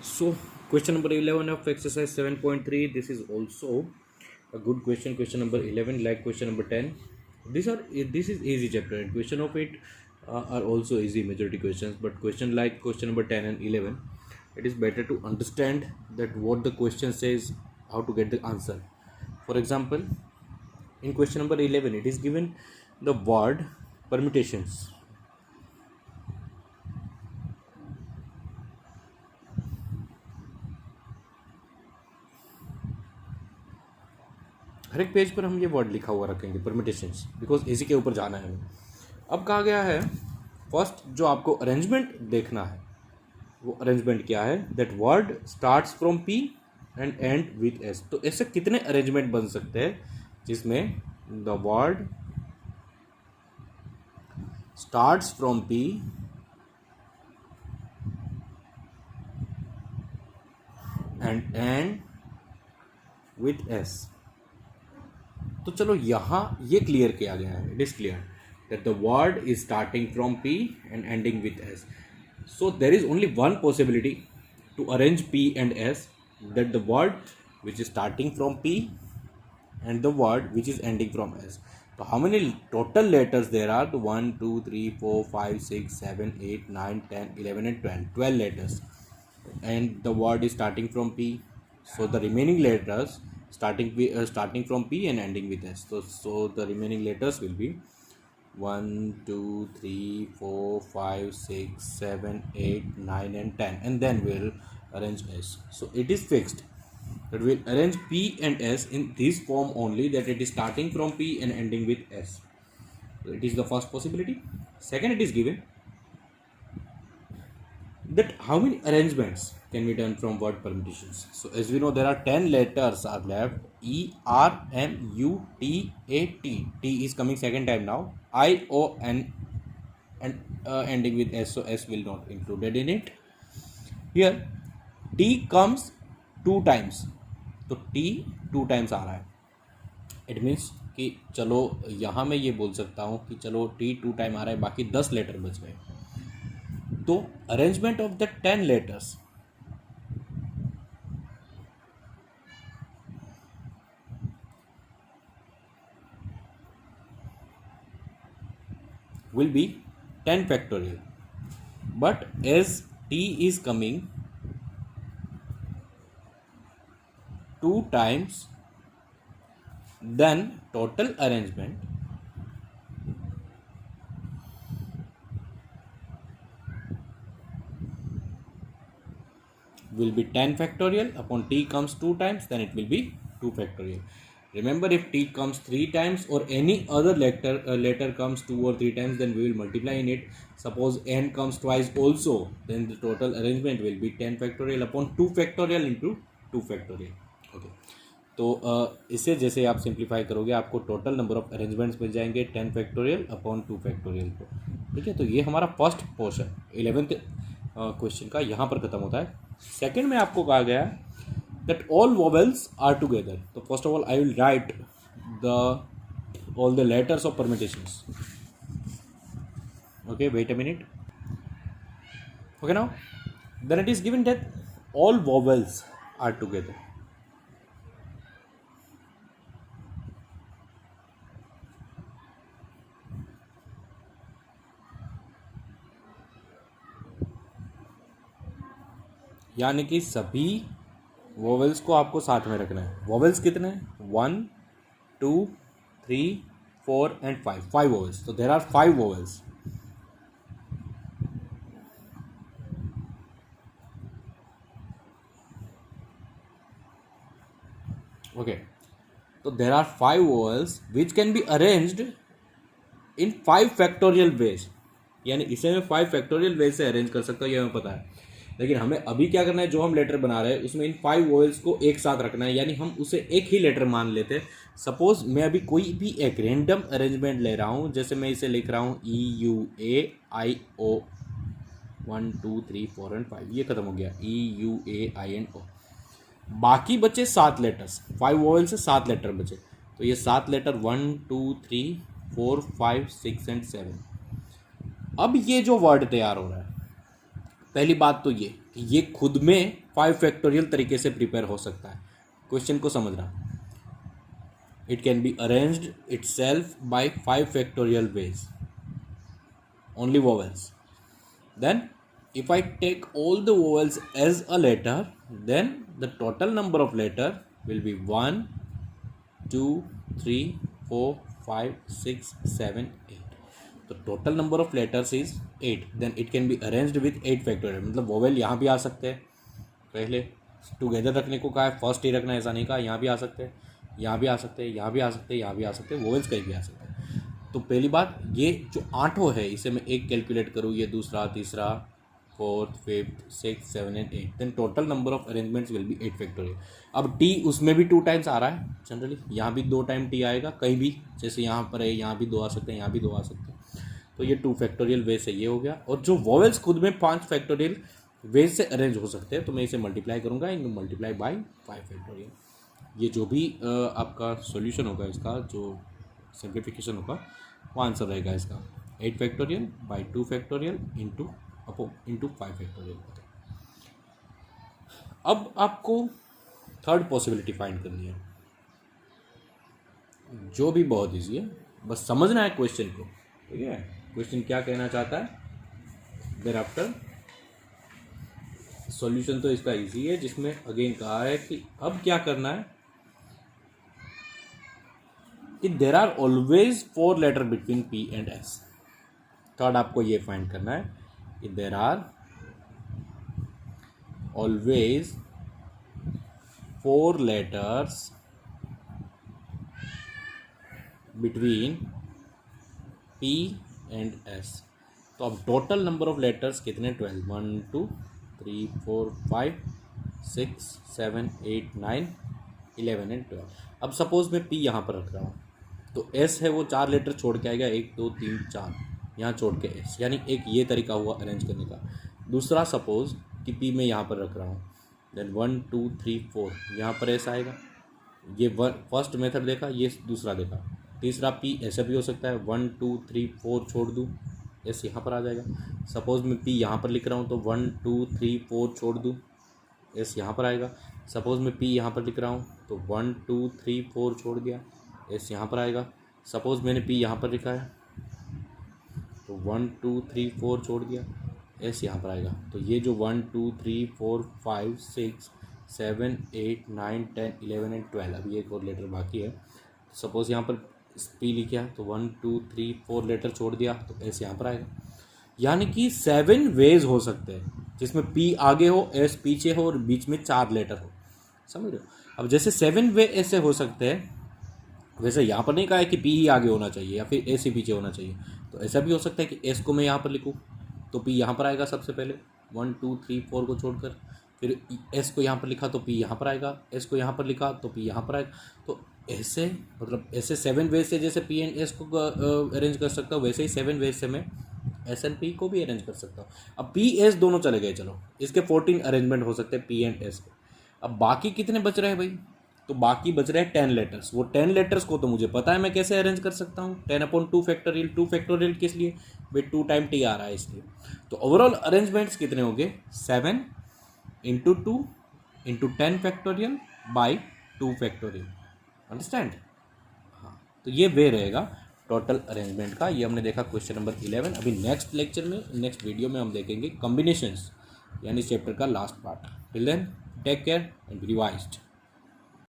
So, question number 11 of exercise 7.3. This is also a good question. Question number 11, like question number 10. This is easy chapter, and question of it are also easy majority questions. But question like question number 10 and 11, it is better to understand that what the question says, how to get the answer. For example, in question number 11, it is given the word permutations. हर एक page पर हम ये word लिखा हुआ रखेंगे permutations, because इसी के ऊपर जाना है हमें. अब कहा गया है फर्स्ट जो आपको अरेंजमेंट देखना है वो अरेंजमेंट क्या है, that word starts from P and end with S. तो ऐसे कितने अरेंजमेंट बन सकते हैं जिसमें the word starts from P and with S. तो चलो यहाँ ये क्लियर किया गया है. It is clear that the word is starting from P and ending with S. So there is only one possibility to arrange P and S, that the word which is starting from P and the word which is ending from S. So how many total letters there are? To 1, 2, 3, 4, 5, 6, 7, 8, 9, 10, 11 and 12. 12 letters. And the word is starting from P. So the remaining letters starting from P and ending with S. So the remaining letters will be 1, 2, 3, 4, 5, 6, 7, 8, 9 and 10. And then we'll arrange S. So it is fixed that we'll arrange P and S in this form only, that it is starting from P and ending with S. So it is the first possibility. Second, it is given that how many arrangements can be done from word permutations. So as we know, there are 10 letters are left. E, R, M, U, T, A, T. T is coming second time now. I, O, N and ending with S. So S will not included in it. Here T comes 2 times. तो T 2 times आ रहा है. It means कि चलो यहाँ मैं ये बोल सकता हूँ कि चलो T 2 टाइम आ रहा है, बाकी 10 लेटर बच गए. तो arrangement of the 10 letters will be 10 factorial. But as T is coming 2 times, then total arrangement will be 10 factorial. Upon T comes 2 times, then it will be 2 factorial. Remember, if T comes 3 times or any other letter comes 2 or 3 times, then we will multiply in it. Suppose N comes twice also, then the total arrangement will be 10 factorial upon 2 factorial into 2 factorial. Okay. तो इसे जैसे आप simplify करोगे आपको total number of arrangements मिल जाएंगे 10 factorial upon 2 factorial को. ठीक है, तो ये हमारा फर्स्ट पोर्शन 11th क्वेश्चन का यहाँ पर खत्म होता है. सेकंड में आपको कहा गया that all vowels are together. तो first of all I will write the all the letters of permutations. Okay, wait a minute. Okay, now then it is given that all vowels are together. यानी कि सभी vowels को आपको साथ में रखना है. वोवेल्स कितने हैं? 1, 2, 3, 4 एंड 5. 5 वोवेल्स. तो देर आर 5 वोवेल्स. ओके, तो there are 5 vowels which can be arranged in 5 factorial ways. यानी इसे मैं 5 फैक्टोरियल वेज से अरेंज कर सकता हूँ, ये हमें पता है. लेकिन हमें अभी क्या करना है, जो हम लेटर बना रहे हैं उसमें इन 5 वोवेल्स को एक साथ रखना है. यानी हम उसे एक ही लेटर मान लेते हैं. सपोज मैं अभी कोई भी एक रैंडम अरेंजमेंट ले रहा हूँ, जैसे मैं इसे लिख रहा हूँ EUAIO 1 2 3 4 एंड 5. ये खत्म हो गया EUAINO. बाकी बचे 7 लेटर्स. 5 वोवेल से 7 लेटर बचे. तो ये 7 लेटर 1 2 3 4 5 6 एंड 7. अब ये जो वर्ड तैयार हो रहा है, पहली बात तो ये ये खुद में 5 फैक्टोरियल तरीके से प्रिपेयर हो सकता है। क्वेश्चन को समझना, it can be arranged itself by 5 factorial ways, only vowels. Then if I take all the vowels as a letter, then the total number of letter will be 1 2 3 4 5 6 7 8. The total number of letters is 8. Then it can be arranged with 8 factorial. मतलब vowel यहाँ भी आ सकते हैं, पहले together रखने को कहा है, फर्स्ट ही रखना है ऐसा नहीं कहा, यहाँ भी आ सकते हैं, यहाँ भी आ सकते हैं, यहाँ भी आ सकते हैं, यहाँ भी आ सकते हैं, वोवेल्स कहीं भी आ सकते हैं। तो पहली बात, ये जो 8 है इसे मैं एक कैलकुलेट करूँ, ये दूसरा, तीसरा, 4th, 5th, 6th, 7 and 8, then total number of arrangements will be 8 factorial। अब t उसमें भी 2 टाइम्स आ रहा है जनरली, यहाँ भी 2 टाइम t आएगा कहीं भी, जैसे यहाँ पर है, यहाँ भी 2 आ सकते हैं, यहाँ भी 2 आ सकते हैं, तो ये 2 फैक्टोरियल वे से ये हो गया। और जो वोवेल्स खुद में 5 फैक्टोरियल वे से अरेंज हो सकते हैं, तो मैं इसे मल्टीप्लाई करूँगा, इनको मल्टीप्लाई बाई 5 फैक्टोरियल। ये जो भी आपका सॉल्यूशन होगा, इसका जो सिंप्लीफिकेशन होगा, वो आंसर रहेगा इसका 8 factorial by 2 factorial into 5 factorial. अब आपको थर्ड पॉसिबिलिटी फाइंड करनी है, जो भी बहुत ईजी है, बस समझना है क्वेश्चन को, ठीक है। क्वेश्चन क्या कहना चाहता है, देयर आफ्टर सॉल्यूशन तो इसका इजी है, जिसमें अगेन कहा है कि अब क्या करना है कि there are always 4 letter between P and S। Third आपको ये फाइंड करना है कि there are always 4 letters between P and S। तो अब टोटल नंबर ऑफ लेटर्स कितने, 12, 1 2 3 4 5 6 7 8 9 11 एंड 12। अब सपोज मैं P यहाँ पर रख रहा हूँ, तो S है वो 4 लेटर छोड़ के आएगा, 1 2 3 4 यहाँ छोड़ के S, यानी एक ये तरीका हुआ अरेंज करने का। दूसरा सपोज कि P में यहाँ पर रख रहा हूँ, देन 1 2 3 4 यहाँ पर S आएगा, ये फर्स्ट मेथड देखा, ये दूसरा देखा। तीसरा P ऐसा भी हो सकता है, 1 2 3 4 छोड़ दूँ, S यहाँ पर आ जाएगा। सपोज मैं P यहाँ पर लिख रहा हूँ, तो 1 2 3 4 छोड़ दूँ, S यहाँ पर आएगा। सपोज मैं P यहाँ पर लिख रहा हूँ, तो 1 2 3 4 छोड़ दिया, S यहाँ पर आएगा। सपोज मैंने P यहाँ पर लिखा है, तो 1 2 3 4 छोड़ दिया, S यहाँ पर आएगा। तो ये जो 1 2 3 4 5 6 7 8 9 10 11 एंड 12, अभी एक और लेटर बाकी है। सपोज यहाँ पर P लिखा है, तो 1 2 3 4 लेटर छोड़ दिया, तो S यहाँ पर आएगा। यानी कि 7 वेज हो सकते हैं जिसमें P आगे हो, S पीछे हो और बीच में 4 लेटर हो, समझ रहे हो। अब जैसे 7 वे ऐसे हो सकते हैं, वैसे यहाँ पर नहीं कहा है कि P ही आगे होना चाहिए या फिर S ही पीछे होना चाहिए। तो ऐसा भी हो सकता है कि S को मैं यहाँ पर लिखूँ, तो P यहाँ पर आएगा सबसे पहले, 1 2 3 4 को छोड़कर। फिर S को यहाँ पर लिखा तो P यहाँ पर आएगा, S को यहाँ पर लिखा तो P यहाँ पर आएगा। तो ऐसे मतलब ऐसे 7 वेज से जैसे P एंड S को अरेंज कर सकता हूँ, वैसे ही 7 वेज से मैं S एंड P को भी अरेंज कर सकता हूँ। अब P S दोनों चले गए, चलो इसके 14 अरेंजमेंट हो सकते हैं P एंड S के। अब बाकी कितने बच रहे हैं भाई, तो बाकी बच रहे हैं 10 लेटर्स। वो 10 लेटर्स को तो मुझे पता है मैं कैसे अरेंज कर सकता हूँ, 10/2 फैक्टोरियल। 2 फैक्टोरियल किस लिए भाई, 2 टाइम T आ रहा है इसलिए। तो ओवरऑल अरेंजमेंट्स कितने होंगे, 7 × 2 × 10 फैक्टोरियल बाई 2 फैक्टोरियल, अंडरस्टैंड। हाँ, तो ये वे रहेगा टोटल अरेंजमेंट का। ये हमने देखा क्वेश्चन नंबर 11। अभी नेक्स्ट लेक्चर में, नेक्स्ट वीडियो में हम देखेंगे कॉम्बिनेशंस, यानी चैप्टर का last part. Till then take care and be revised.